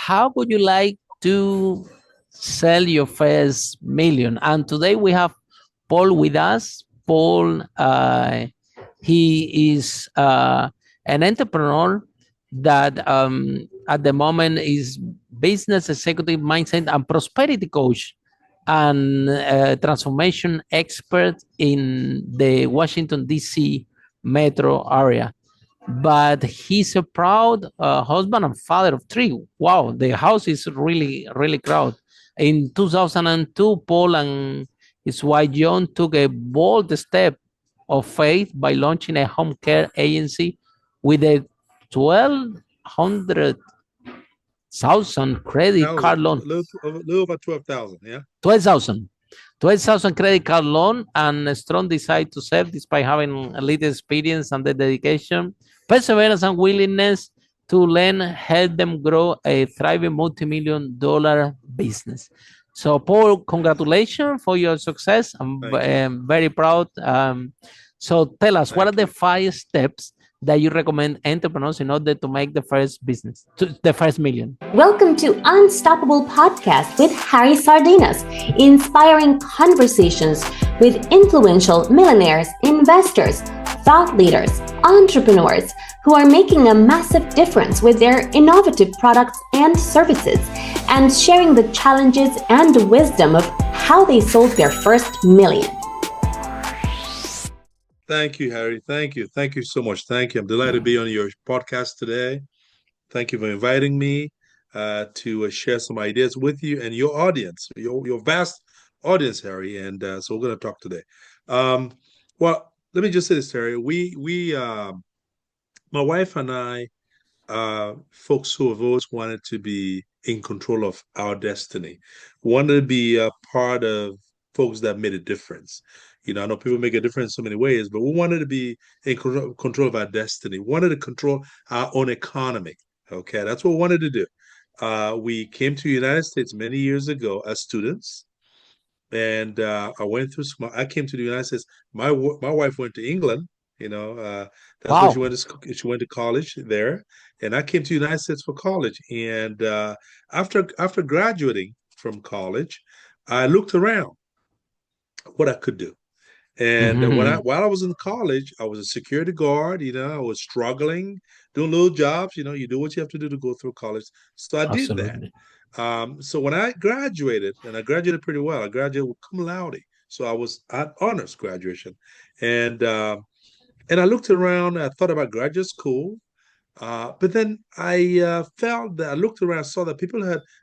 how would you like to sell your first million? And today we have Paul with us. Paul, he is an entrepreneur that at the moment is business executive mindset and prosperity coach and transformation expert in the Washington, D.C. metro area. But he's a proud husband and father of three. Wow, the house is really, really crowded. In 2002, Paul and his wife John took a bold step of faith by launching a home care agency with a 1,200,000 credit card loan. A little over 12,000, yeah? 12,000. 12,000 credit card loan and a strong desire to serve despite having a little experience and the dedication, perseverance and willingness to learn help them grow a thriving multi-million-dollar business. So Paul, congratulations for your success. I'm very proud. So tell us, what are the 5 steps that you recommend entrepreneurs in order to make the first business, the first million? Welcome to Unstoppable Podcast with Harry Sardinas, inspiring conversations with influential millionaires, investors, thought leaders, entrepreneurs who are making a massive difference with their innovative products and services, and sharing the challenges and wisdom of how they sold their first million. Thank you, Harry. Thank you. Thank you so much. Thank you. I'm delighted to be on your podcast today. Thank you for inviting me to share some ideas with you and your audience, your vast audience, Harry. And so we're going to talk today. Well, let me just say this, Harry. My wife and I, folks who have always wanted to be in control of our destiny, wanted to be a part of folks that made a difference. You know, I know people make a difference in so many ways, but we wanted to be in control of our destiny. We wanted to control our own economy. Okay, that's what we wanted to do. We came to the United States many years ago as students, and I came to the United States. My wife went to England. You know, that's where she went to. She went to college there, and I came to the United States for college. And after graduating from college, I looked around what I could do. And while I was in college, I was a security guard. You know, I was struggling, doing little jobs. You know, you do what you have to do to go through college. So I did that. So when I graduated, and I graduated pretty well, I graduated with cum laude. So I was at honors graduation, and I looked around. I thought about graduate school, but then I felt that I looked around, saw that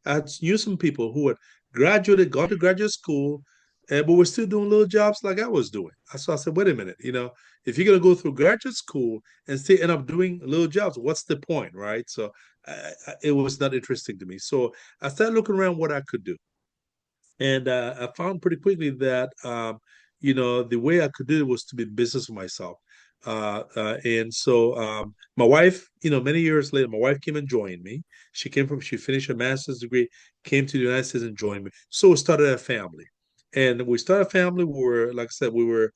I knew some people who had graduated, gone to graduate school, but we're still doing little jobs like I was doing. So I said, wait a minute, you know, if you're going to go through graduate school and still end up doing little jobs, what's the point, right? So it was not interesting to me. So I started looking around what I could do. And I found pretty quickly that, you know, the way I could do it was to be in business for myself. And so my wife, you know, many years later, my wife came and joined me. She finished her master's degree, came to the United States and joined me. So we started a family. And we started a family. We were, like I said, we were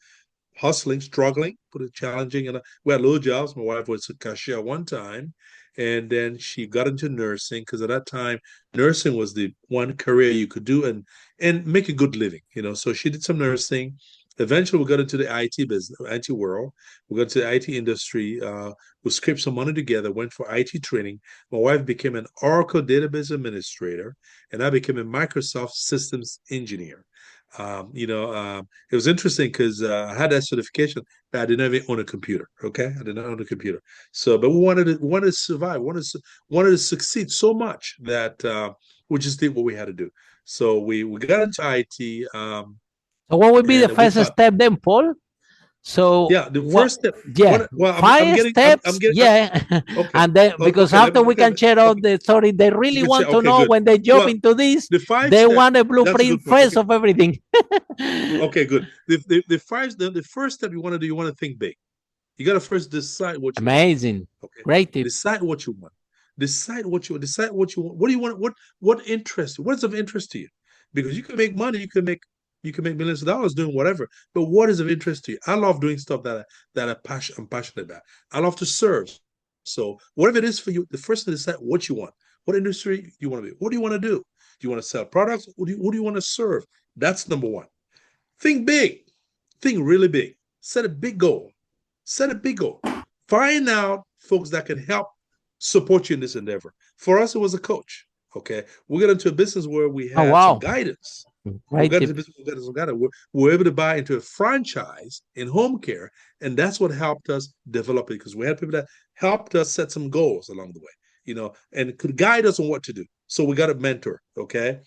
hustling, struggling, put it challenging. And we had little jobs. My wife was a cashier one time. And then she got into nursing because at that time, nursing was the one career you could do and make a good living, you know. So she did some nursing. Eventually, we got into the IT business, IT world. We got to the IT industry. We scraped some money together, went for IT training. My wife became an Oracle database administrator, and I became a Microsoft systems engineer. It was interesting because I had that certification, but I didn't even own a computer. Okay, I did not own a computer. So, but we wanted to survive, wanted to succeed so much that we just did what we had to do. So we got into IT. So what would be the first step then, Paul? So yeah, the first step. Yeah, five steps. Okay. And then because after we can share out the story, they really want to know when they jump into this. They want a blueprint first of everything. Okay, good. The first step you want to do, you want to think big. You got to first decide what you Amazing. want. Okay. Great tip. Decide what you want. Decide what you want. What do you want? What interests you? What's of interest to you? Because you can make money, you can make millions of dollars doing whatever, but what is of interest to you? I love doing stuff that I'm passionate about. I love to serve. So whatever it is for you, the first thing to decide what you want. What industry do you want to be? What do you want to do? Do you want to sell products? Who do you want to serve? That's number one. Think big. Think really big. Set a big goal. Set a big goal. Find out folks that can help support you in this endeavor. For us, it was a coach. Okay. We got into a business where we had some guidance. Right. We're able to buy into a franchise in home care, and that's what helped us develop it, because we had people that helped us set some goals along the way, and could guide us on what to do. So we got a mentor. Okay.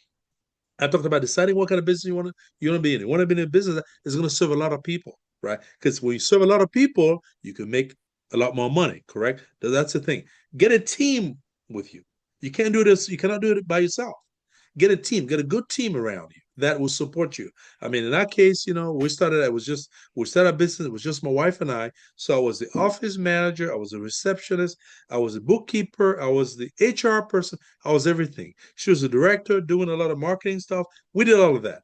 I talked about deciding what kind of business you want to be in. You want to be in a business that is going to serve a lot of people, right? Because when you serve a lot of people, you can make a lot more money, correct? That's the thing. Get a team with you. You can't do this. You cannot do it by yourself. Get a team. Get a good team around you that will support you. I mean, in that case, we started a business. It was just my wife and I. So I was the office manager. I was a receptionist. I was a bookkeeper. I was the HR person. I was everything. She was the director, doing a lot of marketing stuff. We did all of that.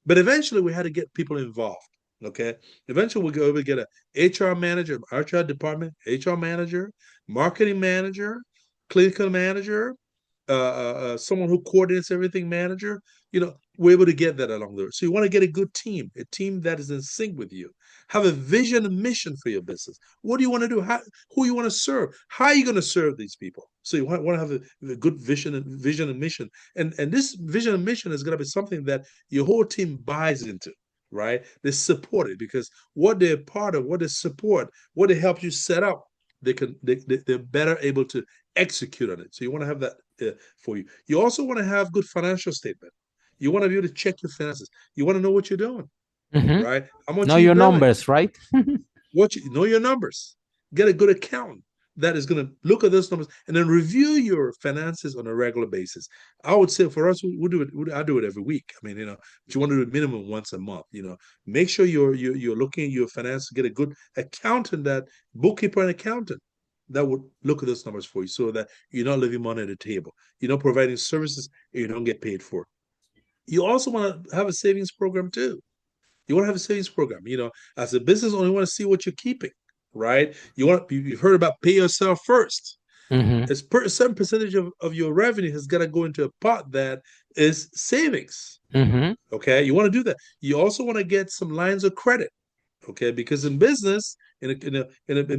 But eventually we had to get people involved. Okay. Eventually we'll go over get a HR manager, HR department, HR manager, marketing manager, clinical manager, someone who coordinates everything manager. We're able to get that along there. So you want to get a good team, a team that is in sync with you. Have a vision and mission for your business. What do you want to do? Who you want to serve? How are you going to serve these people? So you want to have a good vision and mission. And this vision and mission is going to be something that your whole team buys into, right? They support it, because what they're part of, what they support, what they help you set up, they're better able to execute on it. So you want to have that for you. You also want to have good financial statement. You want to be able to check your finances. You want to know what you're doing, right? How much know your numbers, right? Know your numbers. Get a good accountant that is going to look at those numbers and then review your finances on a regular basis. I would say for us, we do it. I do it every week. I mean, but you want to do it minimum once a month. Make sure you're looking at your finances. Get a good accountant, bookkeeper and accountant that would look at those numbers for you, so that you're not leaving money at the table. You're not providing services you don't get paid for. You also want to have a savings program too. You want to have a savings program. As a business owner, you want to see what you're keeping, right? You've heard about pay yourself first. It's a certain percentage of your revenue has got to go into a pot that is savings. Okay, you want to do that. You also want to get some lines of credit. Okay, because in business, in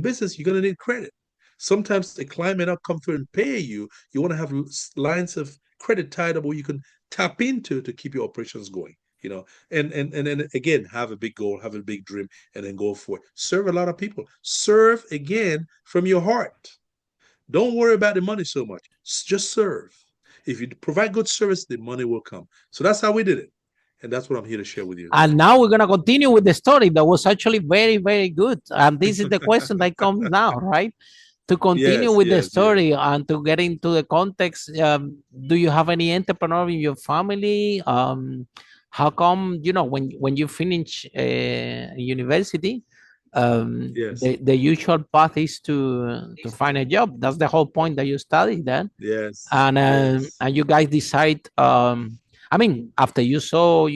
business, you're going to need credit. Sometimes the client may not come through and pay you. You want to have lines of credit tied up where you can tap into to keep your operations going. And then again, have a big goal, have a big dream, and then go for it. Serve a lot of people. Serve again from your heart. Don't worry about the money so much. Just serve. If you provide good service, the money will come. So that's how we did it. And that's what I'm here to share with you. And now we're going to continue with the story that was actually very, very good. And this is the question that comes now, right? To continue with the story and to get into the context, do you have any entrepreneur in your family? How come, when you finish university, the usual path is to find a job. That's the whole point that you studied then. Yes. And you guys decide, after you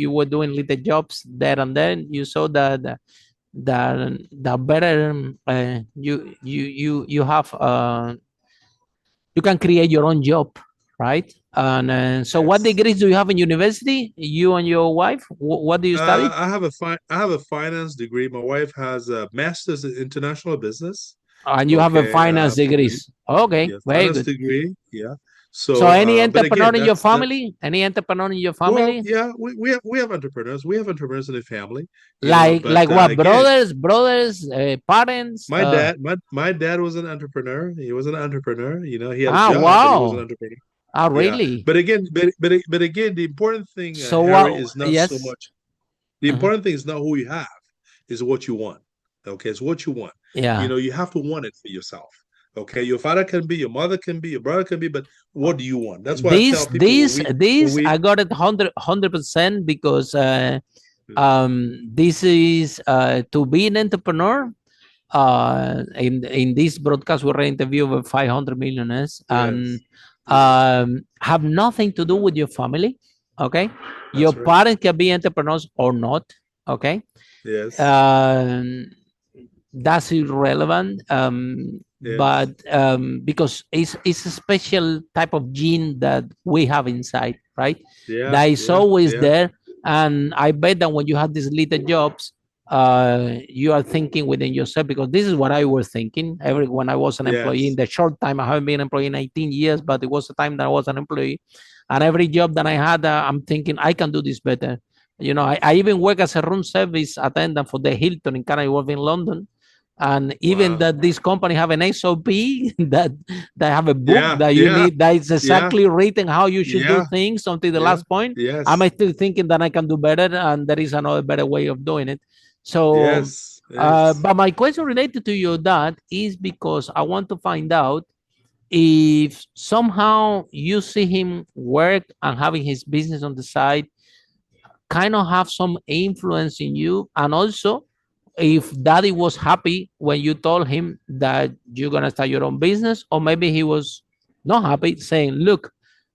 were doing little jobs there and then, you saw that better you have you can create your own job, right? And so what degrees do you have in university, you and your wife? What do you study? I have a finance degree. My wife has a master's in international business, and you have a finance degrees. Okay, very good degree. So any entrepreneur in your family? Any entrepreneur in your family? Well, we have entrepreneurs. We have entrepreneurs in the family. Like what? Again, brothers, parents. My dad was an entrepreneur. He was an entrepreneur. He had a job, but he was an entrepreneur. Oh, really? Yeah. But again, the important thing, Harry, is not so much. The important thing is not who you have, is what you want. Okay, it's what you want. Yeah. You have to want it for yourself. Okay, your father can be, your mother can be, your brother can be, but what do you want? That's why I tell people I got it 100% because this is to be an entrepreneur. In this broadcast, we're interviewing over 500 millionaires and have nothing to do with your family. Okay, your parents can be entrepreneurs or not. Okay. Yes. That's irrelevant. Yes. but because it's a special type of gene that we have inside, right? Yeah. That is Yeah. always Yeah. there. And I bet that when you have these little jobs, you are thinking within yourself, because this is what I was thinking every when I was an employee. In Yes. the short time, I haven't been an employee 19 years, but it was a time that I was an employee. And every job that I had, I'm thinking I can do this better. I even work as a room service attendant for the Hilton in Canary Wharf in London. And even Wow. that this company have an SOP that they have a book Yeah. that you Yeah. need, that is Yeah. exactly written how you should do Yeah. things until the Yeah. last point. I'm Yes. still thinking that I can do better, and there is another better way of doing it. So, Yes. Yes. but my question related to your dad is because I want to find out if somehow you see him work and having his business on the side kind of have some influence in you, and also if daddy was happy when you told him that you're going to start your own business, or maybe he was not happy, saying, look,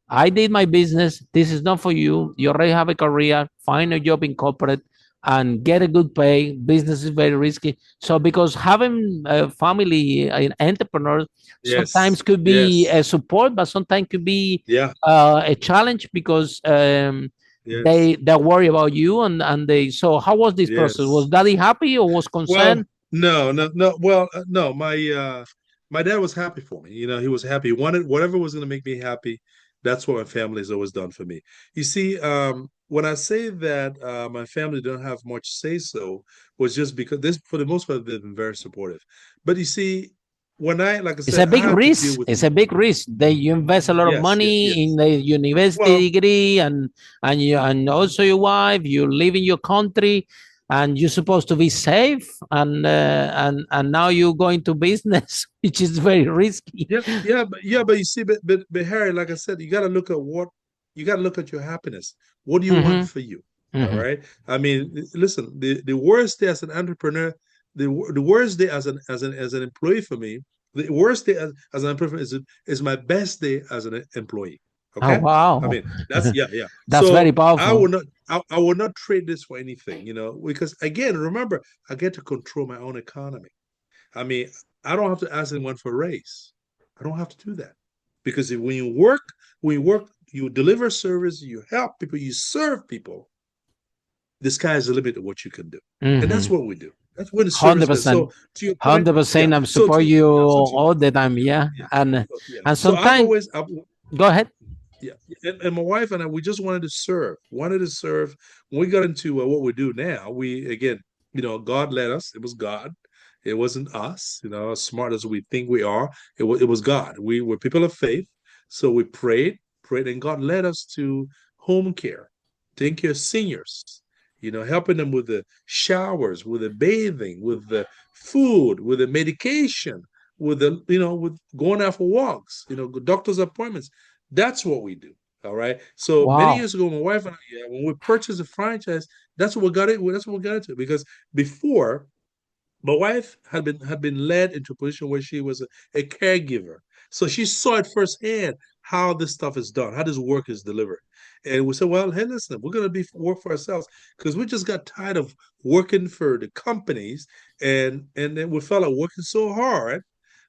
I did my business, this is not for you, you already have a career, find a job in corporate and get a good pay, business is very risky. So because having a family entrepreneurs Yes. sometimes could be Yes. a support, but sometimes could be Yeah. a challenge, because Yes. they worry about you, and they. So how was this process? Was Yes. daddy happy or was Well, concerned? no, no, no. Well, no. My dad was happy for me. He was happy. He wanted whatever was going to make me happy. That's what my family has always done for me. You see, when I say that my family don't have much say so, was just because this, for the most part, they've been very supportive. But you see, like I It's a said, I big had to deal risk. with It's a big risk. That you invest a lot of yes, money in yes. the university Well, degree, and also your wife. You live in your country, and you're supposed to be safe, and now you go into business, which is very risky. yeah, but you see, but Harry, like I said, you got to look at your happiness. What do you want Hmm. for you? All Hmm. right. I mean, listen, the worst day as an entrepreneur, the worst day as an employee for me, the worst day as an employee is my best day as an employee. Oh Okay. I wow, mean, that's yeah. that's very So I powerful. will not I will not trade this for anything, because again, remember, I get to control my own economy. I mean, I don't have to ask anyone for a raise. I don't have to do that because when you work, you deliver service, you help people, you serve people. The sky is the limit of what you can do, and that's Mm-hmm. what we do. That's when the service business. 100%. So to your point, yeah. 100%. I'm So support you to all the time. Yeah, yeah, and yeah. and So sometimes go ahead. yeah, and my wife and I, we just wanted to serve. When we got into what we do now, we again, God led us. It was God. It wasn't us, as smart as we think we are. It was God. We were people of faith. So we prayed, and God led us to home care, taking care of seniors, helping them with the showers, with the bathing, with the food, with the medication, with going out for walks, doctor's appointments. That's what we do. All right. So many Wow. years ago, my wife and I, yeah, when we purchased a franchise, that's what we got it. That's what we got into. Because before, my wife had been led into a position where she was a caregiver, so she saw it firsthand how this stuff is done, how this work is delivered. And we said, well, hey, listen, we're going to be work for ourselves because we just got tired of working for the companies, and then we felt like working so hard.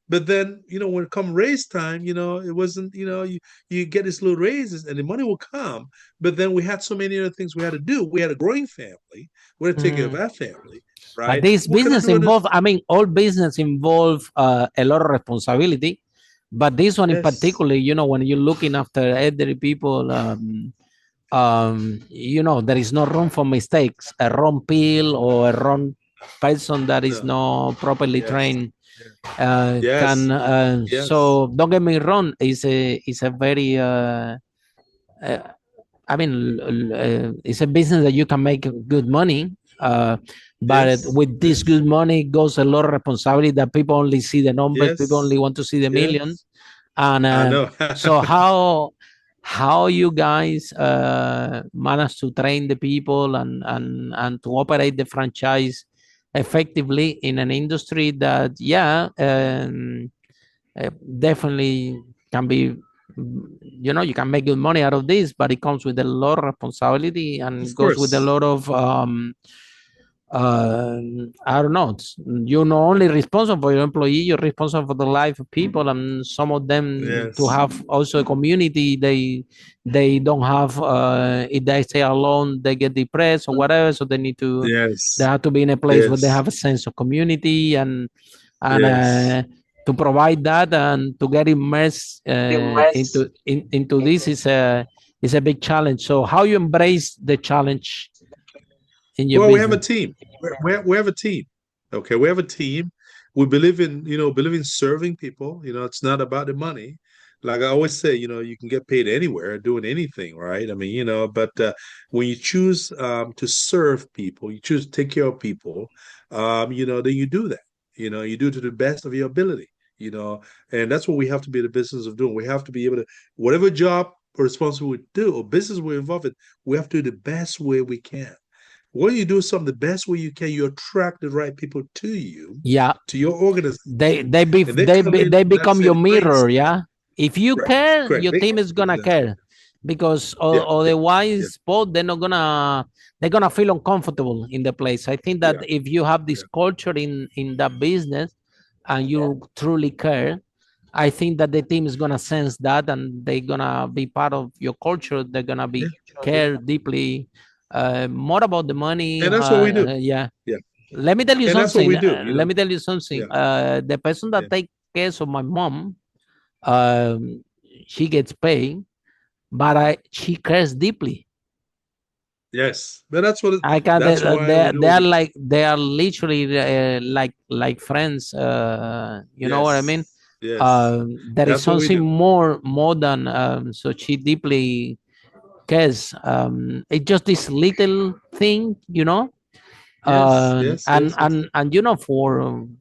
But then, when it come raise time, it wasn't, you get these little raises and the money will come. But then we had so many other things we had to do. We had a growing family. We had to take care of Mm. our family, But right? this What can I business do in this? involve, I mean, all business involve a lot of responsibility. But this one in Yes. particular, when you're looking after elderly people, there is no room for mistakes. A wrong pill or a wrong person that is No. not properly Yes. trained Yes. can. Yes. So don't get me wrong. It's a very uh, I mean, it's a business that you can make good money, but Yes. with this Yes. good money goes a lot of responsibility that people only see the numbers, people only Yes. want to see the millions, Yes. and I know. so how you guys manage to train the people and to operate the franchise effectively in an industry that definitely can be, you can make good money out of this, but it comes with a lot of responsibility and Of goes with a course. lot of I don't know. You're not only responsible for your employee, you're responsible for the life of people, and some of them to Yes. have also a community. They don't have. If they stay alone, they get depressed or whatever. So they need to. They Yes. have to be in a place where they Yes. have a sense of community and Yes. to provide that and to get immersed into this is a big challenge. So how you embrace the challenge in your Well, we have a business? team. We have a team. Okay, we have a team. We believe in, believe in serving people. It's not about the money. Like I always say, you can get paid anywhere doing anything, right? I mean, but when you choose to serve people, you choose to take care of people, then you do that. You do it to the best of your ability, and that's what we have to be in the business of doing. We have to be able to, whatever job or responsibility we do or business we're involved in, we have to do the best way we can. When you do something the best way you can, you attract the right people to you, Yeah, to your they organization, they be and they come in. they That's become it. your mirror. Yeah, if you Correct. care, Correct. your team is gonna Exactly. care, because Yeah. Yeah. Yeah. otherwise both they're gonna feel uncomfortable in the place. I think that Yeah. if you have this Yeah. culture in that business and you truly care, I think that the team is gonna sense that and they're gonna be part of your culture. They're gonna Yeah. be Yeah. care deeply more about the money. And that's what we do. Yeah, Yeah. let me tell you And that's what something. we do. Let me tell you something. Yeah. The person Yeah. that takes care of my mom, um, she gets paid, but she cares deeply. Yes. But that's what. I can. That's why we do They what are we do. like they are literally like friends. You know what I mean? Yes. Yes. There is That's what we something do. more than so she deeply cares. It's just this little thing, you know. Yes. Yes. Yes. Yes. And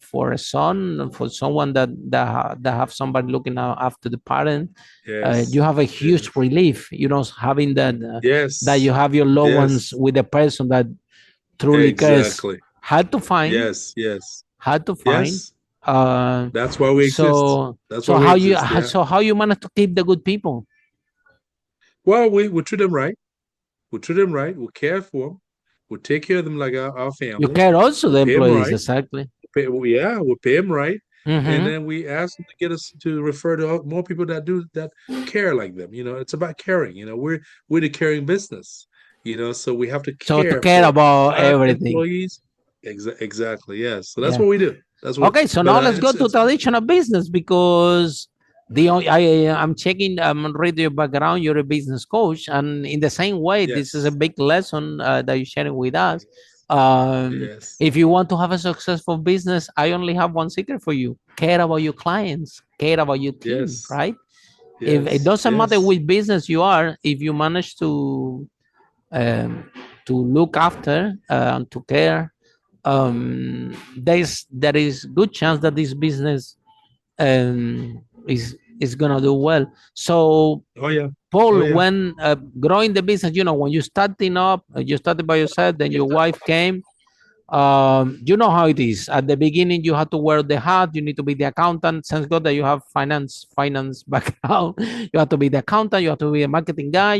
for a son, for someone that have somebody looking after the parent, you Yes. have a Yes. huge relief, you know, having that you Yes. have your loved ones Yes. with a person that truly cares. Exactly. Hard to find, Yes. Yes. hard to find. Yes. uh That's why we exist. so That's why we exist. Yeah. how you manage to keep the good people? Well, we treat them right. We treat them right. We care for them. We take care of them like our You family. care also We the pay them employees, right. exactly. Yeah, we pay them right, and Mm-hmm. then we ask them to get us to refer to more people that care like them. It's about caring. We're the caring business. So we have to So to care care for about our everything. employees. Exactly. Yes. So that's Yeah. what we do. That's what. Okay, so But now let's go to it's traditional business because I'm checking. I'm reading your background. You're a business coach, and in the same way, this is a yes, big lesson that you're sharing with us. yes, If you want to have a successful business, I only have one secret for you: care about your clients, care about your team. yes, Right? If it yes, doesn't matter yes. which business you are, if you manage um, to look after and to care, there is good chance that this business is gonna do well. So Oh yeah, oh Paul, yeah. when growing the business, you know, when you starting up, you started by yourself, then your wife came. You know how it is. At the beginning, you have to wear the hat. You need to be the accountant. Thanks God that you have finance background. You have to be the accountant. You have to be a marketing guy.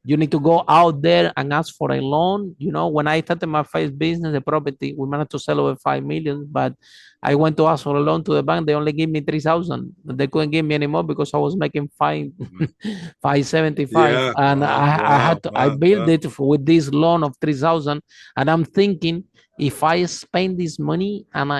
You need to go out there and ask for a loan. You know, when I started my first business, the property, we managed to sell over 5 million, but I went to ask for a loan to the bank. They only give me 3,000. They couldn't give me anymore because I was making 575, Yeah. and Wow. I Wow. had to I Wow. built Wow. it with this loan of 3,000, and I'm thinking if I spend this money and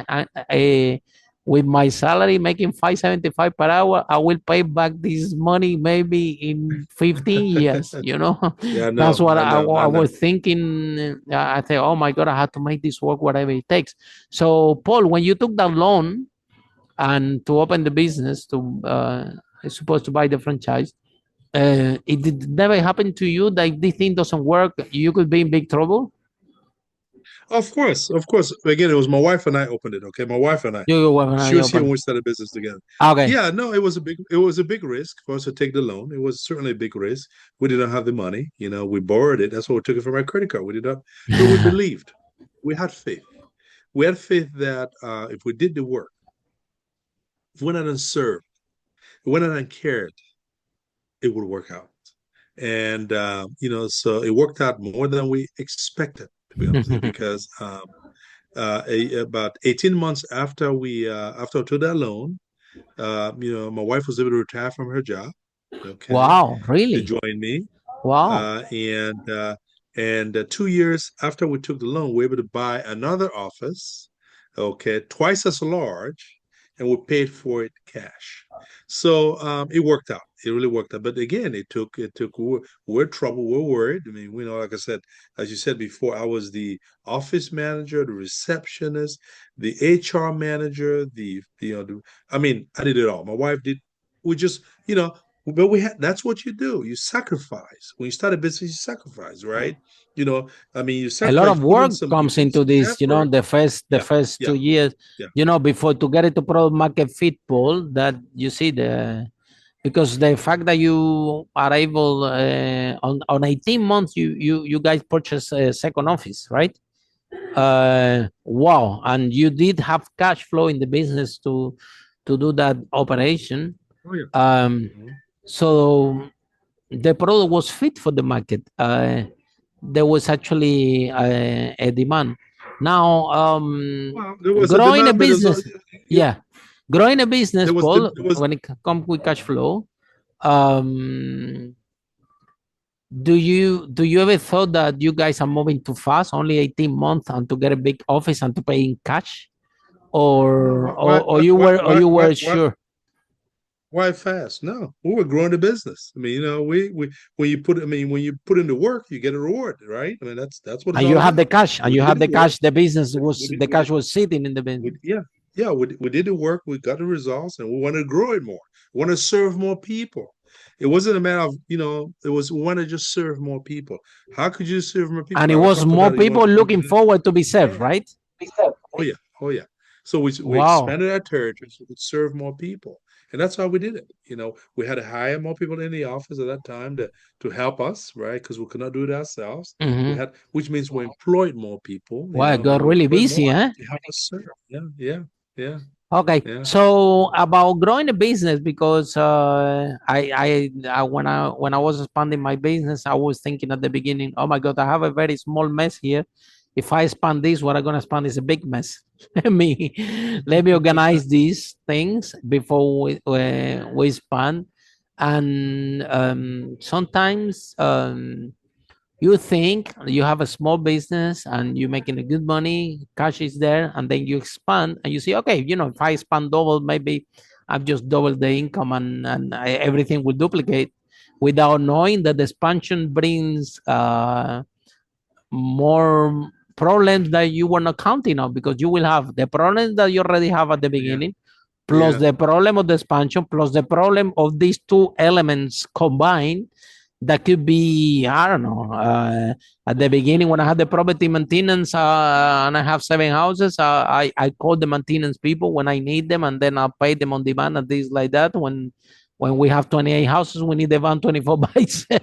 with my salary making 575 per hour, I will pay back this money maybe in 15 years. You know, Yeah. I that's know. what I know. I I know. was thinking. I think, oh my God, I have to make this work, whatever it takes. So, Paul, when you took that loan and to open the business, to supposed to buy the franchise, it did never happen to you that if this thing doesn't work, you could be in big trouble. Of course. Of course. Again, it was my wife and I opened it. Okay, my wife and I. You were when She I was here when open. we started business together. Okay. Yeah, no, it was a big risk for us to take the loan. It was certainly a big risk. We did not have the money. We borrowed it. That's why we took it from our credit card. We did not, but we believed. We had faith. We had faith that if we did the work, if we went out and served, if we went out and cared, it would work out. And so it worked out more than we expected. to be honest with you, because about 18 months after I took that loan, my wife was able to retire from her job, okay, Wow, to really? join me. Wow. Uh, and uh, and 2 years after we took the loan, we were able to buy another office, okay, twice as large, and we paid for it cash. So it worked out. It really worked out. But again, we're trouble. We're worried. I mean, like I said, as you said before, I was the office manager, the receptionist, the HR manager, I mean, I did it all. My wife did. We just, but that's what you do. You sacrifice. When you start a business, you sacrifice, right? I mean, you A lot sacrifice, of put in work some, you comes put in into some this, effort. the Yeah, first yeah, 2 years, yeah. before to get it to product market fit, Paul, that you see because the fact that you are able on 18 months, you guys purchase a second office, right? Wow. And you did have cash flow in the business to do that operation. Oh yeah. Mhm. So the product was fit for the market. There was actually a demand. Now, Well, there was a growing a demand, but it was, business, yeah, yeah, growing a business, Paul, there was. when it comes with cash flow, um, do you ever thought that you guys are moving too fast, only 18 months, and to get a big office and to pay in cash, No, or you were sure? why fast? No, we were growing the business. I mean, we when you put in the work, you get a reward, right? I mean, that's what it's And you all have the about. cash, We did the work. the business We was did, the we did, cash was sitting in the business. yeah, yeah. We did the work. We got the results, and we wanted to grow it more. We want to serve more people. It wasn't a matter of, it was we want to just serve more people. How could you serve more people? And it Like I was talked more about it. You want people to grow looking business. forward to be served, right? Oh yeah, oh yeah. So we Wow. expanded our territory so we could serve more people, and that's how we did it. We had to hire more people in the office at that time to help us, right? Because we could not do it ourselves. Mm-hmm. Which means we employed more people. Well, I got We really employed more busy, huh? to help us serve. Yeah, yeah, yeah, Okay, yeah. so about growing a business, because I when I was expanding my business, I was thinking at the beginning, oh my God, I have a very small mess here. If I expand this, what I'm gonna expand is a big mess. Let me organize these things before we expand, and sometimes you think you have a small business and you're making a good money, cash is there, and then you expand and you say, okay, if I expand double, maybe I've just doubled the income, and everything will duplicate, without knowing that the expansion brings more problems that you were not counting on, because you will have the problems that you already have at the Yeah, beginning, plus yeah, the problem of the expansion, plus the problem of these two elements combined. That could be, I don't know, at the beginning when I had the property maintenance, and I have 7 houses, I call the maintenance people when I need them, and then I'll pay them on demand and things like that. When we have 28 houses, we need the van 24 by 7.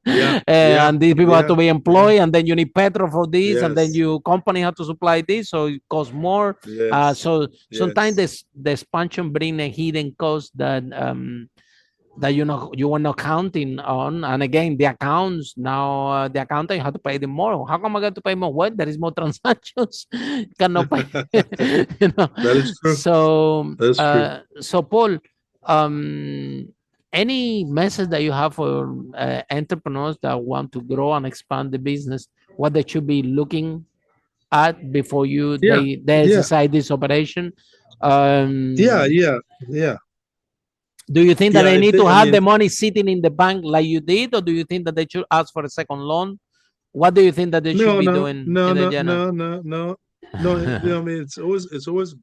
yeah, yeah, And these people have yeah, to be yeah. employed, and then you need petrol for this, and then Yes, your company have to supply this, so it costs more. yes, So sometimes yes. the expansion bring a hidden cost that you were not counting on. And again, the accounts now, the accountant, you have to pay them more. How come I got to pay more? What? There is more transactions. Cannot pay. you know. That is true. So That's true. so Paul, any message that you have for entrepreneurs that want to grow and expand the business, what they should be looking at before Yeah, they yeah, exercise this operation? yeah, um yeah, yeah, do you think that yeah. they need to I have mean, the money sitting in the bank like you did, or do you think that they should ask for a second loan? What do you think that they should no, be no, doing no, in the no, general? no, no, no, no. I mean, it's always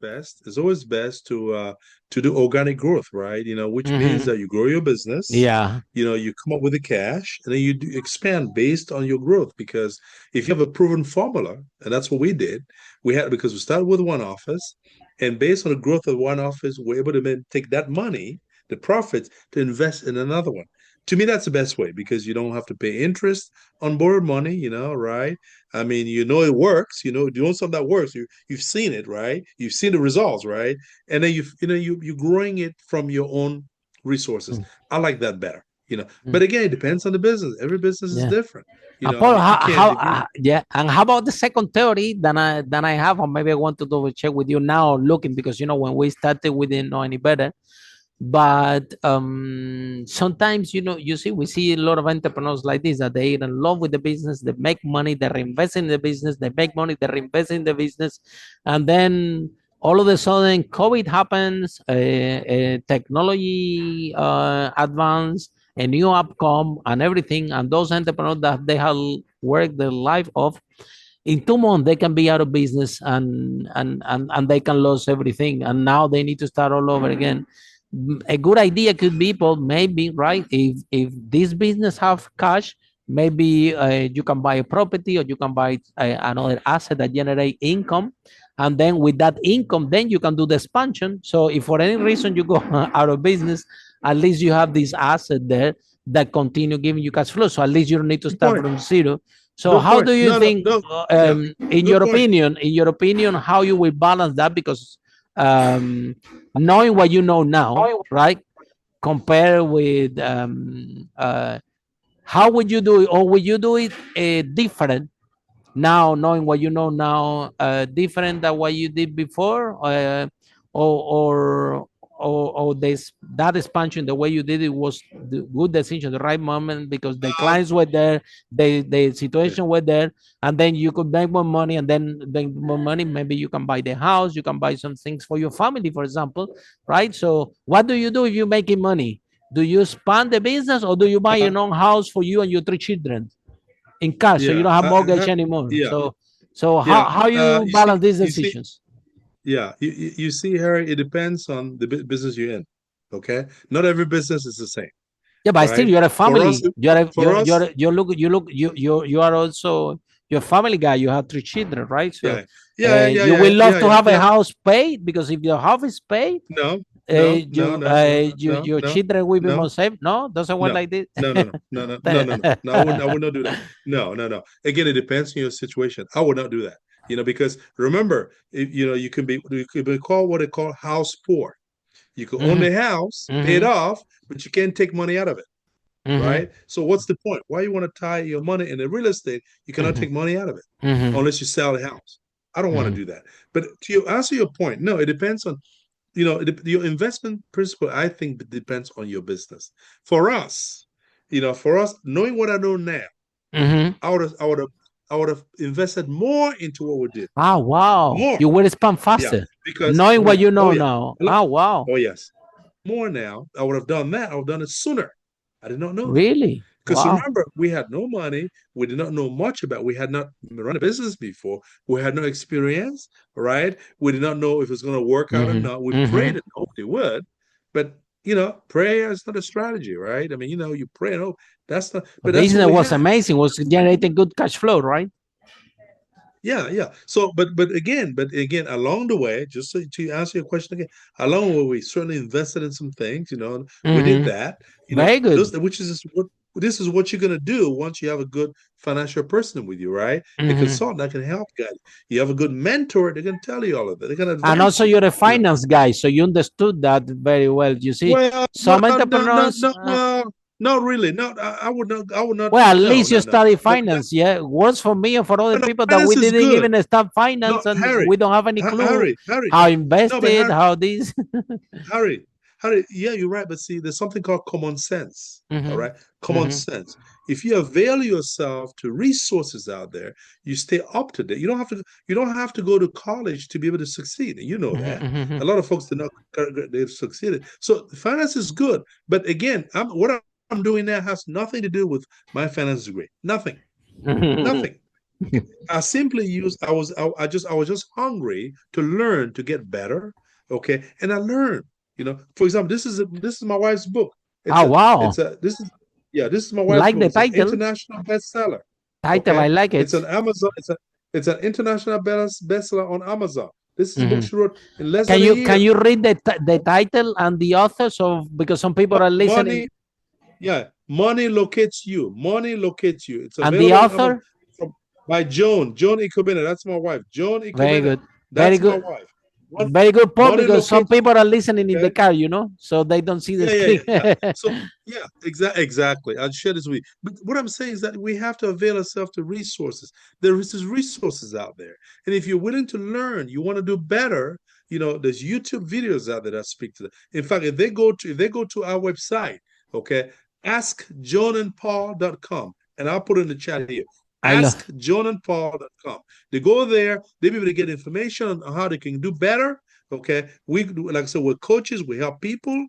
best to do organic growth, right? Which means Hmm. that you grow your business, Yeah. you come up with the cash, and then you expand based on your growth. Because if you have a proven formula, and that's what we did, because we started with one office, and based on the growth of one office, we're able to then take that money, the profits, to invest in another one. To me, that's the best way, because you don't have to pay interest on borrowed money, right? I mean, it works. You know something that works. You've seen it, right? You've seen the results, right? And then you're growing it from your own resources. I like that better. But again, it depends on the business. Every business is different. Paul, and how about the second theory that I have, or maybe I want to double check with you now, looking, because when we started, we didn't know any better. But sometimes, you see, we see a lot of entrepreneurs like this, that they in love with the business, they make money, they reinvest in the business, they make money, they reinvest in the business, and then all of a sudden COVID happens, technology advance, a new app come, and everything, and those entrepreneurs that they have worked their life off, in 2 months they can be out of business, and they can lose everything, and now they need to start all over again. A good idea could be, Paul, maybe, right, if this business have cash, maybe you can buy a property, or you can buy another asset that generate income, and then with that income, then you can do the expansion. So if for any reason you go out of business, at least you have this asset there that continue giving you cash flow. So at least you don't need to start from zero. So how do you think, in your opinion, how you will balance that? Because knowing what you know now, right, compare with how would you do it, or would you do it different now, knowing what you know now, different than what you did before, or that expansion, the way you did it was the good decision, the right moment, because the clients were there, the situation were there, and then you could make more money, and then more money, maybe you can buy the house, you can buy some things for your family, for example, right? So what do you do if you're making money? Do you expand the business, or do you buy your own house for you and your 3 children in cash, so you don't have mortgage anymore? So how you balance these decisions? You see, Harry, it depends on the business you're in. Okay, not every business is the same. Yeah, but still, you're a family. You are also you're a family guy. You have 3 children, right? So you will love to have a house paid, because if your house is paid, your children will be more safe. No, doesn't work like this. No. I would not do that. No. Again, it depends on your situation. I would not do that. Because remember, you could be called what they call house poor. You could own the house, pay it off, but you can't take money out of it. Right? So what's the point? Why you want to tie your money in the real estate? You cannot take money out of it unless you sell the house. I don't want to do that. But to answer your point, no, it depends on, your investment principle. I think it depends on your business. For us, knowing what I know now, I would have invested more into what we did. Oh, wow. More. You will expand faster. Because knowing what you know now. Oh, wow. Oh, yes. More now. I would have done that. I would have done it sooner. I did not know. Really? Because remember, we had no money. We did not know much about it. We had not run a business before. We had no experience, right? We did not know if it was going to work out or not. We prayed and hoped it would. But prayer is not a strategy, right? I mean, you pray and hope. That's not. But the business was amazing. Was generating good cash flow, right? Yeah. So, but again, along the way, just to answer your question again, along the way, we certainly invested in some things. We did that. Very good. This is what you're going to do once you have a good financial person with you, right? A consultant that can help guide you. You have a good mentor, they're going to tell you all of it. They're going to and also you're a finance guy, so you understood that very well. You see, some entrepreneurs... Not really. I would not. Well, at least you study finance. Yeah, it works for me and for other people that we didn't even start finance, and we don't have any clue how invested, how this. Harry, yeah, you're right. But see, there's something called common sense. All right, common sense. If you avail yourself to resources out there, you stay up to date. You don't have to go to college to be able to succeed. You know that. A lot of folks they've succeeded. So finance is good, but again, what I'm doing now has nothing to do with my finance degree. Nothing. Nothing. I simply I was just hungry to learn, to get better. Okay, and I learned. For example, this is my wife's book. Wow! This is my wife's book. The title. It's an international bestseller. Title, okay? I like it. It's an Amazon. It's an international bestseller on Amazon. This is a book she wrote in less than a year. Can you read the title and the author? So because some people are listening. Money locates you. Money locates you. It's and the author by Joan Ikobena. That's my wife. Joan Ikobena. Very good. That's my wife. Very good point, modern because some location. people are listening in Okay. the car, so they don't see the screen. So yeah, exactly. I'll share this with you. But what I'm saying is that we have to avail ourselves to resources. There is resources out there, and if you're willing to learn, you want to do better. There's YouTube videos out there that speak to them. In fact, if they go to our website, okay, askjohnandpaul.com, and I'll put it in the chat here. I love. Askjohnandpaul.com. They go there, they'll be able to get information on how they can do better. Okay, like I said, we're coaches, we help people.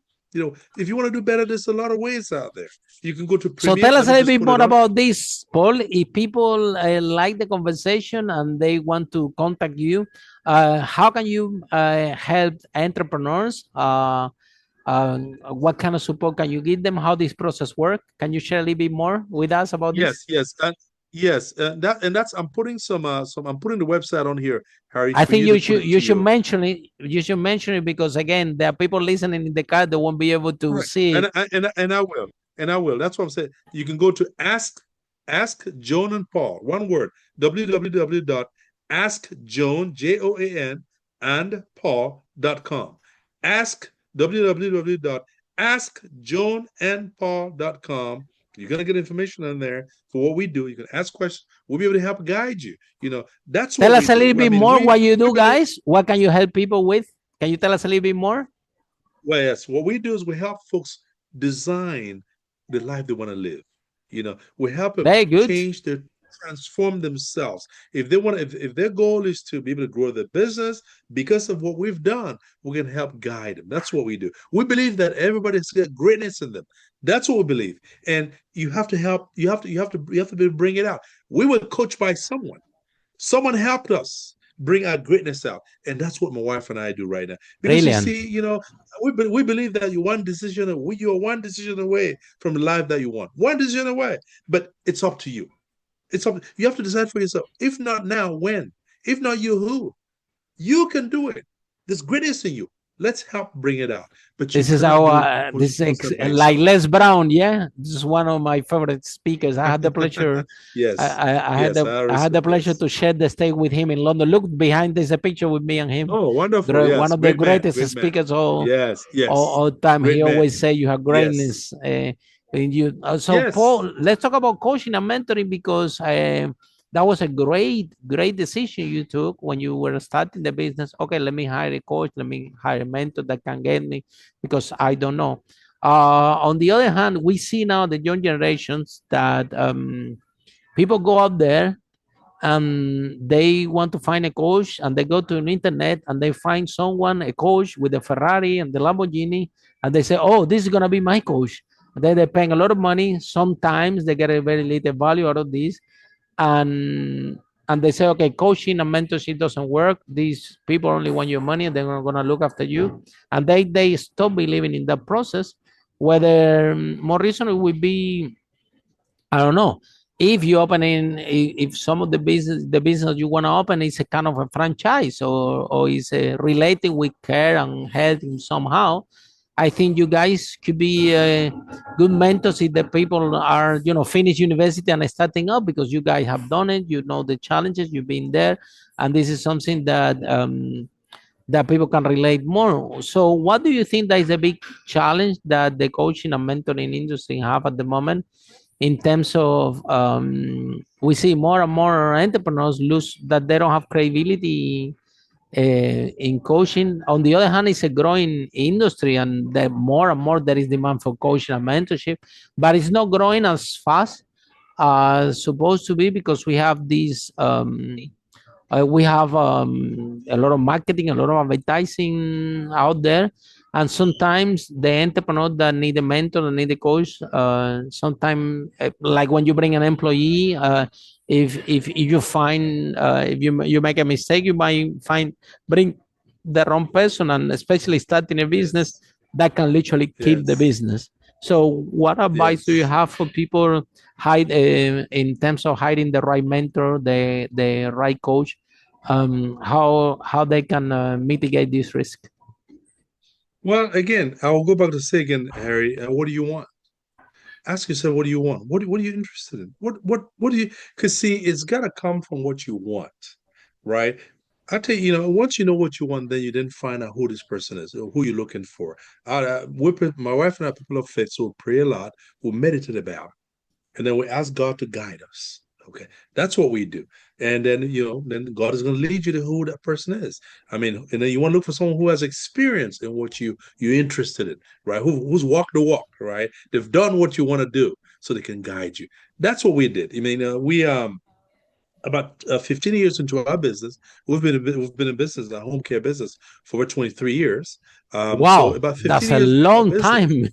If you want to do better, there's a lot of ways out there. You can go to So Premier. tell us a Let me little just bit put it more up. about this, Paul. If people like the conversation and they want to contact you, how can you help entrepreneurs? What kind of support can you give them? How this process work? Can you share a little bit more with us about this? Yes. That's I'm putting I'm putting the website on here, Harry, I for think you to put it you to should your mention it. You should mention it, because again, there are people listening in the car that won't be able to correct. see it. And I will. That's what I'm saying. You can go to Ask Joan and Paul, one word, www.askjoan, Joan, and Paul.com. www.askjoanandpaul.com. You're going to get information on there for what we do. You can ask questions. We'll be able to help guide you. That's what Tell we us a little do. I bit mean, more what you we do, believe, guys. What can you help people with? Can you tell us a little bit more? well, yes, what we do is we help folks design the life they want to live. We help them Very good. transform themselves. If they want to, if their goal is to be able to grow their business, because of what we've done, we're going to help guide them. That's what we do. We believe that everybody's got greatness in them. That's what we believe. And you have to help, you have to be able to bring it out. We were coached by someone. Someone helped us bring our greatness out. And that's what my wife and I do right now. Because you Brilliant. see, we believe that you're one decision away from the life that you want. One decision away. But it's up to you. You have to decide for yourself. If not now, when? If not you, who? You can do it. There's greatness in you. Let's help bring it out. But you This is cannot do it our by like yourself. Les Brown, yeah. This is one of my favorite speakers. I had the pleasure. Yes. I had Yes, I had the pleasure yes. to share the stage with him in London. Look behind, there's a picture with me and him. Oh, wonderful. One Yes. of the Great man. greatest Great man. speakers Yes. all time. Great He man. always say you have Yes. greatness in you. So Yes. Paul, let's talk about coaching and mentoring, because that was a great decision you took when you were starting the business. Okay, let me hire a coach, let me hire a mentor that can get me, because I don't know. On the other hand, we see now the young generations that people go out there and they want to find a coach, and they go to an internet and they find someone, a coach with a Ferrari and the Lamborghini, and they say, oh, this is going to be my coach. And then they're paying a lot of money. Sometimes they get a very little value out of this, and they say, okay, coaching and mentorship doesn't work. These people only want your money, and they're going to look after you, and they stop believing in that process. Whether more reasonable would be, I don't know, if you open in, if some of the business you want to open is a kind of a franchise, or is relating with care and health in somehow. I think you guys could be good mentors if the people are, finish university and starting up, because you guys have done it. You know the challenges, you've been there, and this is something that people can relate more. So, what do you think that is a big challenge that the coaching and mentoring industry have at the moment, in terms of we see more and more entrepreneurs lose that they don't have credibility in coaching. On the other hand, it's a growing industry, and the more and more there is demand for coaching and mentorship, but it's not growing as fast as supposed to be, because we have these we have a lot of marketing, a lot of advertising out there, and sometimes the entrepreneur that need a mentor and need a coach, sometimes like when you bring an employee, if you find if you make a mistake, you might bring the wrong person, and especially starting a business, that can literally kill the Yes. business. So, what advice do you Yes. have for people in terms of hiring the right mentor, the right coach, how they can mitigate this risk? Well, again, I'll go back to say again, Harry, what do you want? Ask yourself, what do you want? What are you interested in? What do you, because see, it's got to come from what you want, right? I tell you, once you know what you want, then you then find out who this person is, or who you're looking for. My wife and I are people of faith, so we pray a lot, we meditate about, and then we ask God to guide us. Okay, that's what we do. And then, then God is going to lead you to who that person is. I mean, and then you want to look for someone who has experience in what you're interested in, right? Who's walked the walk, right? They've done what you want to do, so they can guide you. That's what we did. I mean, we about 15 years into our business, we've been in business, a home care business, for over 23 years. So Wow, about 15 that's a years into our long business, time.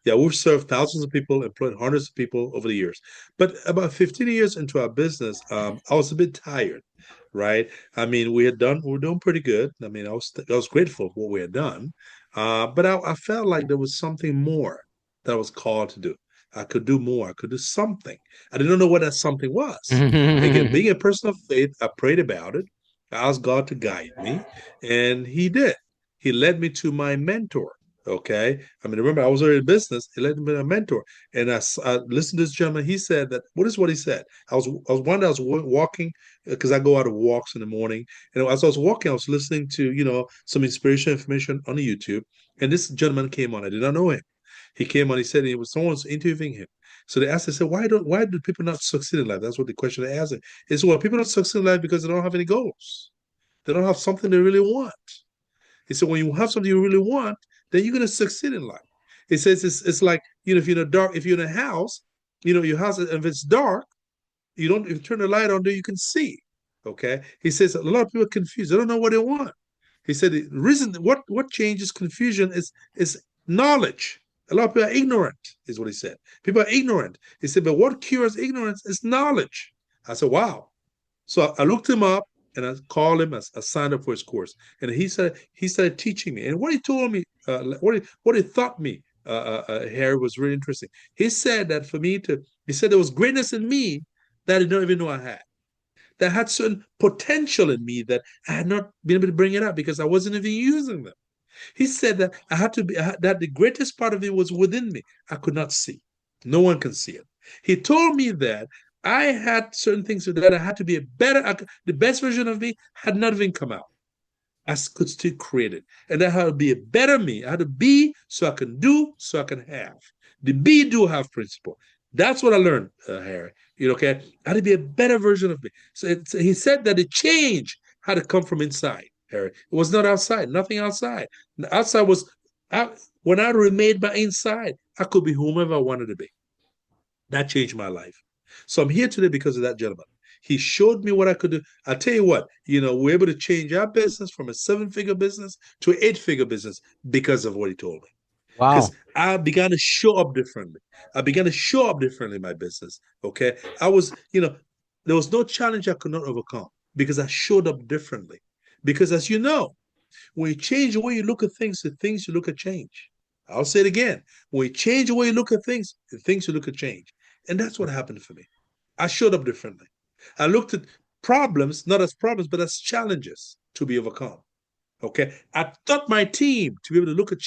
yeah. We've served thousands of people, employed hundreds of people over the years. But about 15 years into our business, I was a bit tired, right? I mean, we were doing pretty good. I mean, I was grateful for what we had done, but I felt like there was something more that I was called to do. I could do more. I could do something. I didn't know what that something was. Again, being a person of faith, I prayed about it. I asked God to guide me, and He did. He led me to my mentor. Okay. I mean, remember, I was already in business. He led me to a mentor. And I listened to this gentleman. He said that, what is what he said? One day I was walking, because I go out of walks in the morning. And as I was walking, I was listening to, some inspirational information on the YouTube. And this gentleman came on. I did not know him. He came on, he said someone's interviewing him. So they asked, they said, why do people not succeed in life? That's what the question they asked him. He said, well, people don't succeed in life because they don't have any goals. They don't have something they really want. He said, when you have something you really want, then you're going to succeed in life. He says it's like, if you're in a house, your house, if it's dark, if you turn the light on there, you can see. Okay. He says a lot of people are confused. They don't know what they want. He said the reason what changes confusion is knowledge. A lot of people are ignorant, is what he said. People are ignorant. He said, but what cures ignorance is knowledge. I said, wow. So I looked him up and I called him. I signed up for his course, and he started teaching me. And what he told me, what he taught me, Harry, was really interesting. He said that he said there was greatness in me that I didn't even know I had. That had certain potential in me that I had not been able to bring it up because I wasn't even using them. He said that that the greatest part of it was within me. I could not see. No one can see it. He told me that I had certain things that I had to be the best version of me had not even come out. I could still create it. And I had to be a better me. I had to be so I can do, so I can have. The be, do, have principle. That's what I learned, Harry. Okay? I had to be a better version of me. So he said that the change had to come from inside, Harry. It was not outside, nothing outside. The outside was, when I remade my inside, I could be whomever I wanted to be. That changed my life. So I'm here today because of that gentleman. He showed me what I could do. I tell you what, we're able to change our business from a 7-figure business to an 8-figure business because of what he told me. Wow. Because I began to show up differently. In my business. Okay. There was no challenge I could not overcome because I showed up differently. Because as you know, when you change the way you look at things, the things you look at change. I'll say it again. When you change the way you look at things, the things you look at change. And that's what happened for me. I showed up differently. I looked at problems, not as problems, but as challenges to be overcome. Okay. I taught my team to be able to look at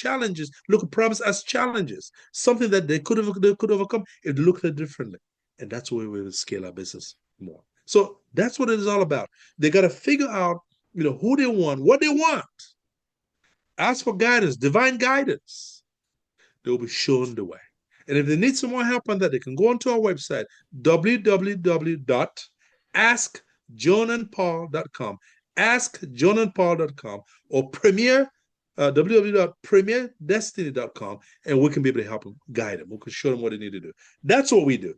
problems as challenges, something that they could overcome if they looked at it differently. And that's where we will scale our business more. So that's what it is all about. They got to figure out, who they want, what they want. Ask for guidance, divine guidance. They'll be shown the way. And if they need some more help on that, they can go onto our website, www.askjohnandpaul.com, askjohnandpaul.com, or www.premierdestiny.com, and we can be able to help them, guide them. We can show them what they need to do. That's what we do.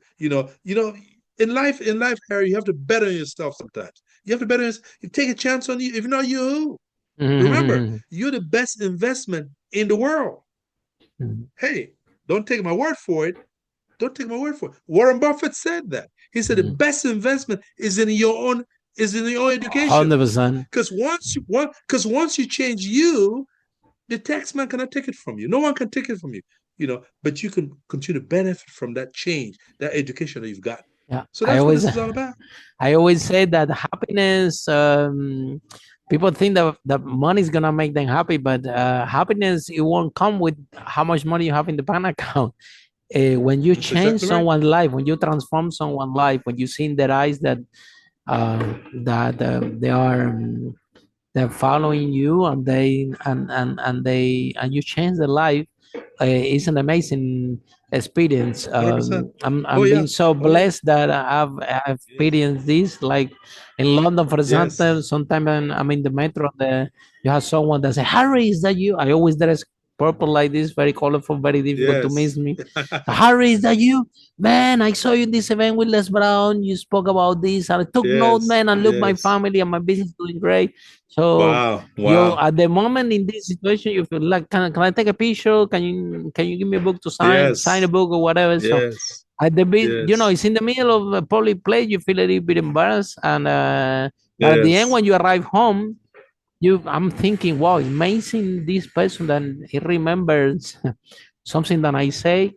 In life, Harry, you have to better yourself sometimes. You have to better yourself. You take a chance on you. If not you, remember, you're the best investment in the world. Hey, don't take my word for it. Warren Buffett said that. He said the best investment is in your own education. 100%. Because once you change the taxman cannot take it from you. No one can take it from you. But you can continue to benefit from that change, that education that you've got. Yeah. So that's what this is all about. I always say that happiness, people think that money is gonna make them happy, but happiness, it won't come with how much money you have in the bank account. When you change someone's life, when you transform someone's life, when you see in their eyes that that they are they're following you, and you change their life. It's an amazing experience. 100%. Oh I'm yeah. being so Oh yeah. blessed that I've experienced this. Like in London, for example, Yes. sometimes I'm in the metro, you have someone that say, "Harry, is that you?" I always dress purple like this, very colorful, very difficult to miss Yes. me. "Harry, is that you? Man, I saw you in this event with Les Brown. You spoke about this, and I took note, Yes. man, and look, my Yes. family and my business doing great." So Wow. you Wow. at the moment in this situation, you feel like, can I take a picture? Can you give me a book to sign a Yes. book or whatever? So Yes. at the bit, Yes. it's in the middle of a public place, you feel a little bit embarrassed, and but at the end, Yes. when you arrive home, I'm thinking, wow, amazing, this person that he remembers something that I say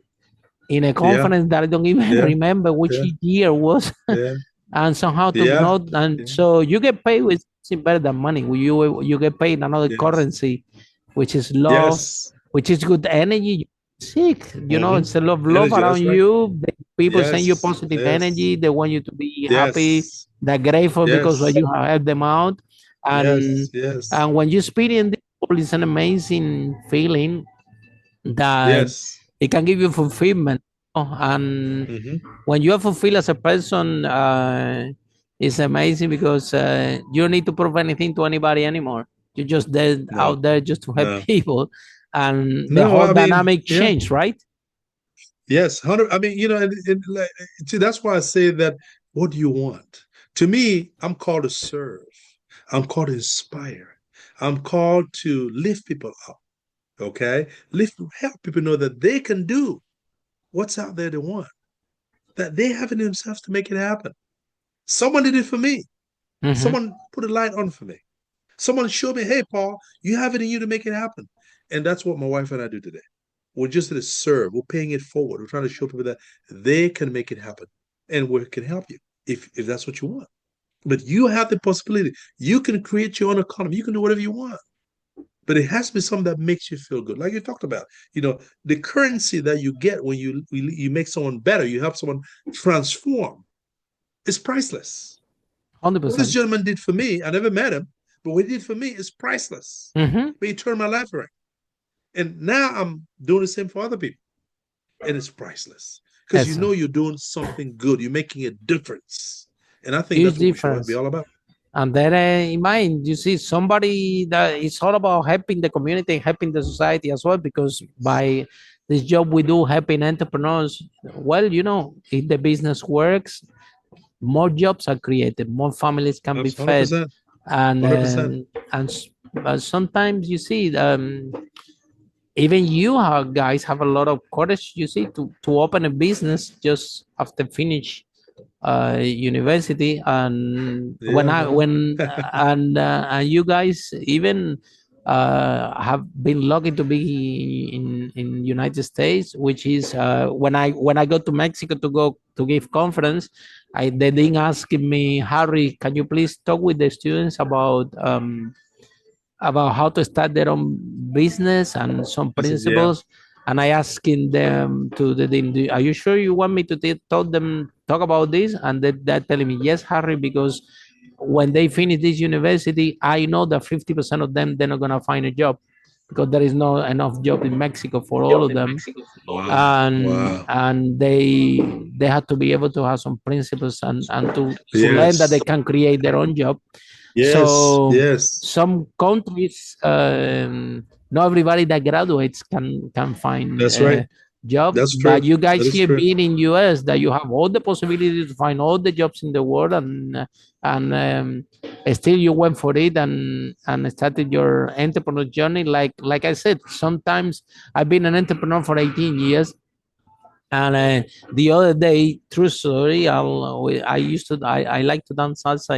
in a Yeah. conference that I don't even Yeah. remember which Yeah. year was, Yeah. and somehow took Yeah. note. And Yeah. so you get paid with something better than money. You get paid in another Yes. currency, which is love, Yes. which is good energy. You seek, Mm-hmm. it's a lot of love Energy. around That's right. you. The people send you Yes. positive Yes. energy. They want you to be happy. Yes. They're grateful because Yes. you have helped them out. Yes. And Yes. and when you experience this, it's an amazing feeling that Yes. it can give you fulfillment. And Mm-hmm. when you are fulfilled as a person, it's amazing because you don't need to prove anything to anybody anymore. You're just there No. out there just to help No. people, and the No. whole I mean, dynamic yeah. change, right? Yes. 100. I mean, and like, see, that's why I say that. What do you want? To me, I'm called to serve. I'm called to inspire. I'm called to lift people up. Okay, help people know that they can do what's out there they want. That they have in themselves to make it happen. Someone did it for me. Mm-hmm. Someone put a light on for me. Someone showed me, hey, Paul, you have it in you to make it happen. And that's what my wife and I do today. We're just to serve. We're paying it forward. We're trying to show people that they can make it happen, and we can help you if that's what you want. But you have the possibility. You can create your own economy. You can do whatever you want. But it has to be something that makes you feel good, like you talked about. The currency that you get when you make someone better, you help someone transform, is priceless. What this 100%. gentleman did for me, I never met him, but what he did for me is priceless. Mm-hmm. But he turned my life around, and now I'm doing the same for other people, and it's priceless because It's a you're doing something good. You're making a difference, and I think huge that's what we should be difference. all about. And then in mind, you see somebody that it's all about helping the community, helping the society as well, because by this job we do helping entrepreneurs, well, if the business works, more jobs are created, more families can be That's fed, 100%, and 100%. sometimes you see even you guys have a lot of courage, you see, to open a business just after finish university. And when Yeah, I man. when and you guys even have been lucky to be in United States, which is when I go to Mexico to go to give conference, they didn't ask me, Harry, can you please talk with the students about how to start their own business and some I said, yeah. principles. And I asking them to the dean, are you sure you want me to talk about this? And they're telling me, yes, Harry, because when they finish this university, I know that 50% of them, they're not going to find a job because there is no enough job in Mexico for all of them. Wow. and Wow. and they have to be able to have some principles, and to learn that Yes. they can create their own job. Yes. So Yes. some countries, not everybody that graduates can find That's right. a job, That's but true. you That guys is here true. being in US, that you have all the possibilities to find all the jobs in the world, and still you went for it and started your entrepreneur journey. Like I said, sometimes I've been an entrepreneur for 18 years. And the other day, true story, I like to dance salsa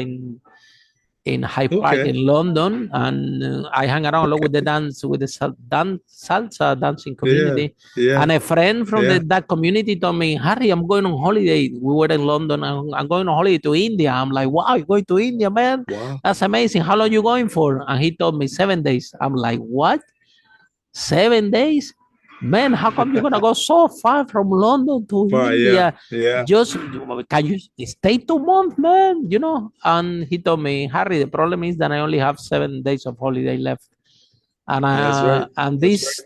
in Hyde Park Okay. in London, and I hang around a lot with the salsa dancing Yeah. community. Yeah. And a friend from Yeah. that community told me, Harry, I'm going on holiday. We were in London. I'm going on holiday to India. I'm like, wow, you're going to India, man? Wow. That's amazing. How long you going for? And he told me 7 days. I'm like, what? 7 days? man, how come you're gonna go so far from London to India? Yeah. Just can you stay 2 months, man? And he told me, Harry, the problem is that I only have 7 days of holiday left, and That's right. this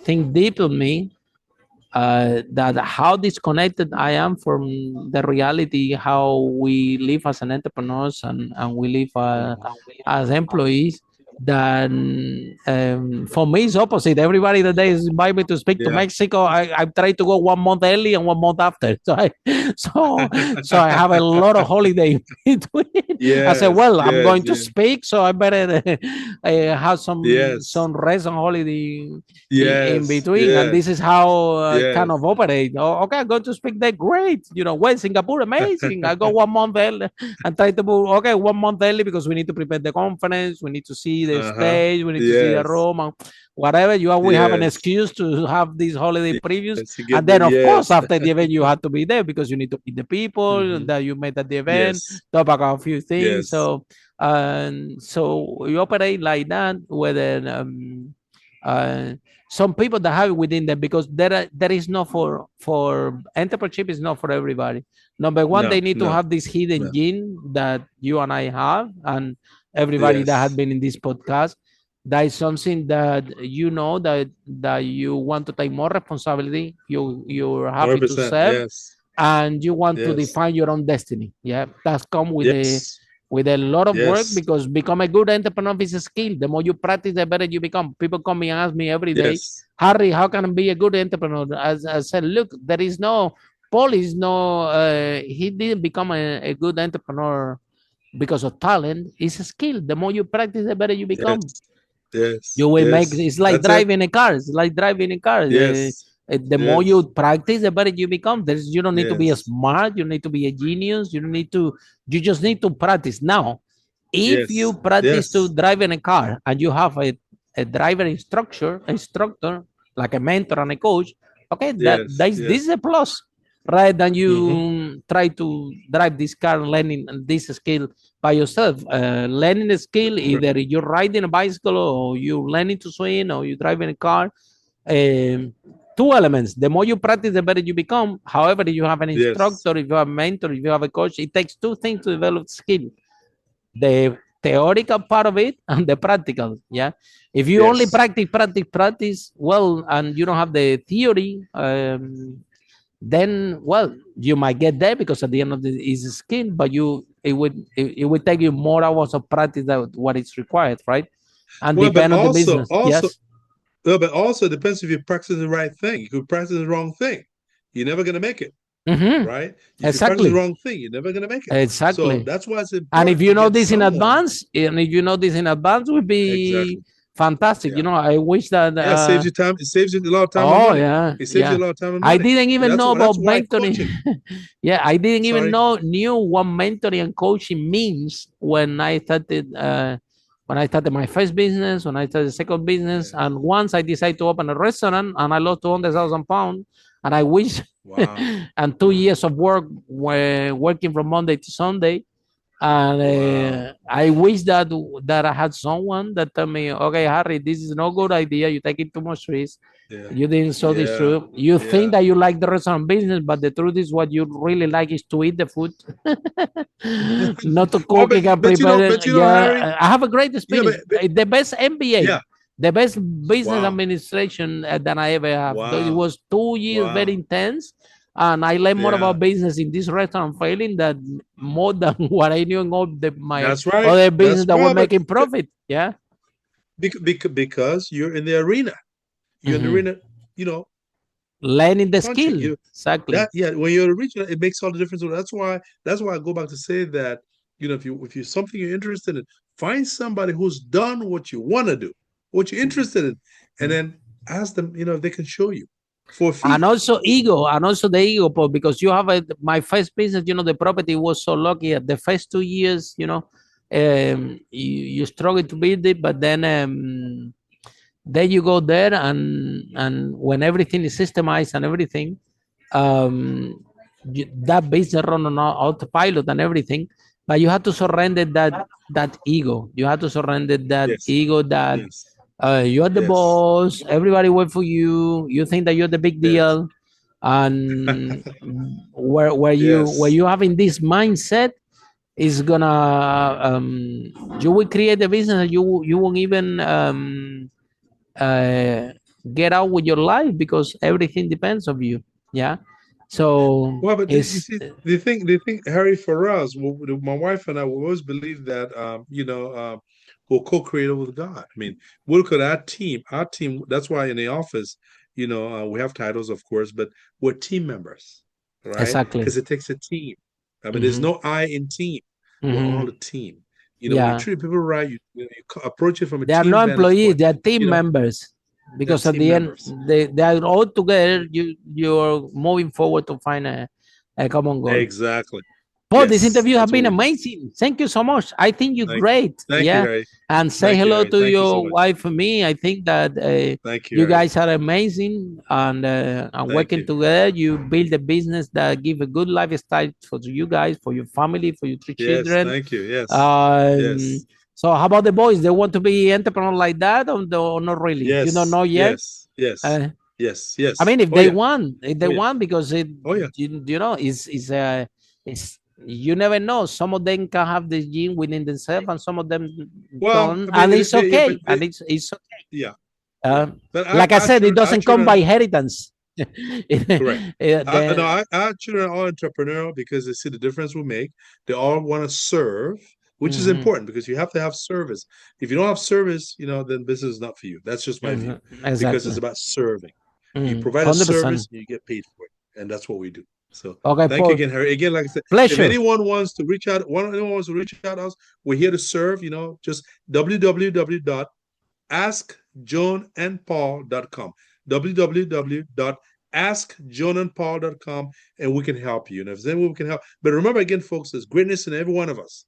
thing deep on me, that how disconnected I am from the reality, how we live as an entrepreneurs, and we live as employees. That for me is opposite. Everybody that they invite me to speak to Yeah. Mexico, I try to go 1 month early and 1 month after. So I have a lot of holiday in between. I said, well, I'm going to speak, so I better have some rest and holiday in between. And this is how I kind of operate. Oh, okay, I'm going to speak there. Great. Well, Singapore, amazing. I go 1 month early and try to move. Okay, 1 month early because we need to prepare the conference. We need to see the stage. We need to see the room and whatever. We have an excuse to have these holiday previews. And then, of course, after the event, you have to be there because you need to meet the people that you met at the event, talk about a few things. So you operate like that, whether some people that have it within them, because there is no for entrepreneurship is not for everybody. Number one, they need to have this hidden gene that you and I have, and everybody that has been in this podcast. That is something that that you want to take more responsibility. You're happy to serve, and you want to define your own destiny. Yeah, that's come with a lot of work, because become a good entrepreneur is a skill. The more you practice, the better you become. People come and ask me every day, Harry, how can I be a good entrepreneur? As I said, look, there is no police, he didn't become a good entrepreneur because of talent. It's a skill. The more you practice, the better you become. You will make, it's like driving a car. It's like driving a car. The more you practice, the better you become. You don't need to be a smart. You need to be a genius. You just need to practice. Now, if you practice to drive in a car and you have a driver instructor, like a mentor and a coach, okay, this is a plus. Rather than you try to drive this car, learning this skill by yourself. Learning a skill, either you're riding a bicycle or you're learning to swim or you're driving a car. Two elements. The more you practice, the better you become. However, if you have an instructor, if you have a mentor, if you have a coach, it takes two things to develop skill. The theoretical part of it and the practical. Yeah. If you only practice, well, and you don't have the theory, then, well, you might get there because at the end of the is a skill, but it would take you more hours of practice than what is required, right? And depend on the business. Well, but also it depends if you practice the right thing. You could practice the wrong thing, you're never going to make it. Right? If you practice the wrong thing, you're never going to make it. Exactly. So that's why it's important. And if you know this in advance, would be fantastic. I wish that it saves you time. It saves you a lot of time. Oh, yeah. It saves you a lot of time and money. I didn't even know about mentoring. I didn't even knew what mentoring and coaching means when I started. When I started my first business, when I started the second business, and once I decided to open a restaurant, and I lost 200,000 pounds, and I wish, and 2 years of work, working from Monday to Sunday, and I wish that I had someone that told me, okay, Harry, this is no good idea. You're taking too much risk. You didn't show this truth. You think that you like the restaurant business, but the truth is what you really like is to eat the food, not to cook and prepare it. I have a great experience. The best MBA, the best business administration that I ever have. It was 2 years, very intense. And I learned more about business in this restaurant failing that more than what I knew in all my other business that were making profit. Yeah. Because you're in the arena. You're in the arena, learning the skill. Exactly. When you're a regional, it makes all the difference. That's why I go back to say that, if you something you're interested in, find somebody who's done what you want to do, what you're interested in, and then ask them, if they can show you. And also the ego, because you have my first business, the property was so lucky at the first 2 years, you struggle to build it, but then you go there and when everything is systemized and everything, that business run on autopilot and everything, but you have to surrender that ego. You have to surrender that ego that You're the Yes. boss. Everybody work for you. You think that you're the big Yes. deal, and where Yes. you having this mindset is gonna you will create a business that you won't even uh, get out with your life because everything depends on you. Yeah. So Well, but you it's see, they think, Harry, for us, my wife and I, we always believe that, we're co-creator with God. I mean, we look at our team. That's why in the office, we have titles, of course, but we're team members, right? exactly. Because it takes a team. I mean, there's no I in team. We're all a team. When you Yeah. treat people right, you approach it from a They are team not vantage employees, point. they are team You know, members. they're Because at team the end, members. they are all together. You're moving forward to find a common goal. Exactly. Paul, this Yes, interview has that's what been we do. amazing. Thank you so much. I think you're Thank great. Thank you, Yeah. Harry. And say Thank you, hello Harry. to Thank you so your much. wife for me. I think that Thank you, you Harry. guys are amazing and Thank working you. together. You build a business that give a good lifestyle for you guys, for your family, for your 3 Yes, children. thank you. Yes. Um, Yes. so how about the boys? They want to be entrepreneur like that or not really? You don't Yes. know yet? Yes. Yes. Uh, Yes. Yes. I mean, if Oh they yeah. want, Oh yeah. because Oh yeah. you know, it's you never know. Some of them can have the gene within themselves, and some of them Well, don't, I mean, and it's okay. but And it's okay. yeah. Yeah. But Like I said, it our doesn't come children, by inheritance. correct. The- Our children are all entrepreneurial because they see the difference we make. They all want to serve, which is Mhm. important because you have to have service. If you don't have service, then business is not for you. That's just my view. Because Exactly. it's about serving. You provide a 100%. service, you get paid for it, and that's what we do. So Okay, thank you Paul. again, Harry. Again, like I said, if Pleasure. anyone wants to reach out, to us, we're here to serve. Just www.askjohnandpaul.com, www.askjohnandpaul.com, and we can help you. And if there's anyone we can help, but remember again, folks, there's greatness in every one of us.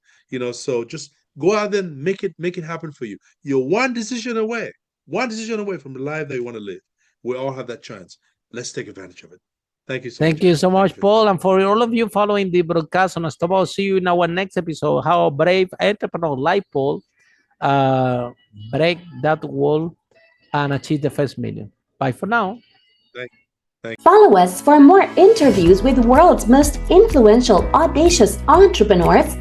So just go out there and make it happen for you. You're one decision away from the life that you want to live. We all have that chance. Let's take advantage of it. Thank you so much. Thank you so much, Paul. And for all of you following the broadcast on Stop, I'll see you in our next episode. How a brave entrepreneur like Paul break that wall and achieve the first million. Bye for now. Thank you. Follow us for more interviews with world's most influential, audacious entrepreneurs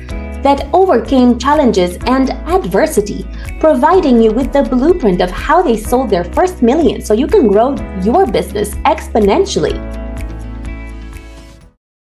that overcame challenges and adversity, providing you with the blueprint of how they sold their first million so you can grow your business exponentially.